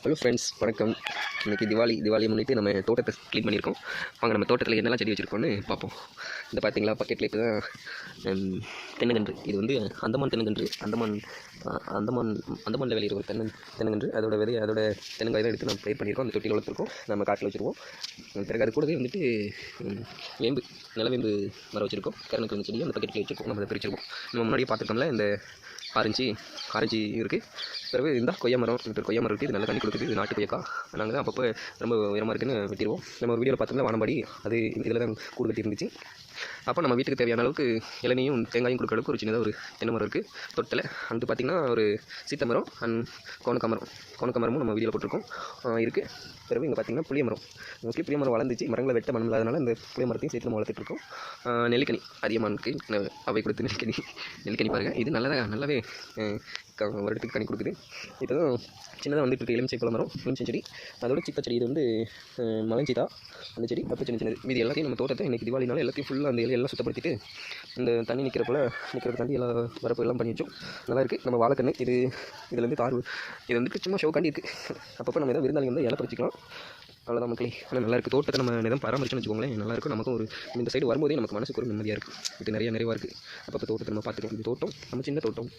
Hello friends, வணக்கம். இன்றைக்கி தீபாவளியை முன்னிட்டு நம்ம தோட்டத்தை க்ளீன் பண்ணியிருக்கோம். வாங்க நம்ம தோட்டத்தில் என்னெல்லாம் செடி வச்சுருக்கோன்னு பார்ப்போம். இந்த பார்த்தீங்களா, பக்கெட்டில் இப்போ தான் தென்னங்கன்று. இது வந்து அந்தமான் தென்னங்கன்று. அந்தமானில் விளையிற ஒரு தென்னங்கன்று. அதோட விதை, அதோட தென்னங்காய் தான் எடுத்து நம்ம பயிர் பண்ணியிருக்கோம். அந்த தொட்டியில் வளர்த்துருக்கோம். நம்ம காட்டில் வச்சுருவோம். பிறகு அது கூடவே வந்துட்டு வேம்பு, நிலவேம்பு மரம் வச்சுருக்கோம். கருணக்கிழங்கு செடி அந்த பக்கெட்டில் வச்சுருக்கோம். நம்ம அதை பிரிச்சிருக்கோம். நம்ம முன்னாடியே பார்த்துருக்கோம்ல, இந்த ஆரஞ்சு இருக்குது. பிறகு இந்த கொய்யா மரம் இருக்குது. இது நல்லா தண்ணி கொடுக்குது. இது நாட்டு கொய்யாக்கா. நாங்கள் தான் அப்பப்போ ரொம்ப உயரமாக இருக்குன்னு வெட்டிடுவோம். நம்ம ஒரு வீடியோவில் பார்த்தோம்னா வானம்பாடி, அது இதில் தான் கூடு கட்டி இருந்துச்சு. அப்போ நம்ம வீட்டுக்கு தேவையான அளவுக்கு இளநியும் தேங்காயும் கொடுக்குற அளவுக்கு ஒரு சின்னதாக ஒரு தென்னை மரம் இருக்குது தோட்டத்தில். அது பார்த்திங்கன்னா ஒரு சீத்த மரம் அண்ட் கோணக்கமரமும் நம்ம வீடியோவில் போட்டிருக்கோம் இருக்குது. பிறகு இங்கே பார்த்திங்கன்னா புளிய மரம். மோஸ்ட்லி புளிய மரம் வளர்ந்துச்சு. மரங்களை வெட்ட மனம் இல்லாதனால இந்த புளிய மரத்தையும் சேர்த்து நம்ம வளர்த்துட்ருக்கோம். நெல்லிக்கனி அதிகமானுக்கு அவை கொடுத்து நெல்லிக்கனி பாருங்கள். இது நல்லாவே வருடத்துக்கு கனி கொடுக்குது. இப்போ தான் சின்னதாக வந்துட்டு இருக்குது எலுமிச்சை பழ மரம், எலுமிச்சை செடி. அதோட சிப்ப செடி. இது வந்து மலஞ்சிதா அந்த செடி. அப்போ சின்னது மீதி எல்லாத்தையும் நம்ம தோட்டத்தை இன்றைக்கி தீபாவளினால எல்லாத்தையும் ஃபுல்லாக அந்த இலையெல்லாம் சுத்தப்படுத்திட்டு இந்த தண்ணி நிற்கிறதுக்காண்டி எல்லாம் வரப்பு எல்லாம் பண்ணி வச்சோம். நல்லா இருக்குது. நம்ம வாழைக்கண்ணு இதில் வந்து இது வந்துட்டு சும்மா ஷோக்காண்டி இருக்குது. அப்பப்போ நம்ம எதாவது விருந்தாளி வந்து இலை பறிச்சிக்கலாம். அவ்வளோதான் மக்களே. ஆனால் நல்லாயிருக்கு. தோட்டத்தை நம்ம எதாவது பராமரிச்சுன்னு வச்சுக்கோங்களேன், நல்லாயிருக்கும். நமக்கும் ஒரு இந்த சைடு வரும்போதே நமக்கு மனசுக்கு ஒரு நிம்மதியாக இருக்குது. இது நிறைவாக இருக்குது. அப்போ தோட்டத்தை நம்ம பார்த்துக்கலாம். இந்த தோட்டம் நம்ம சின்ன தோட்டம்.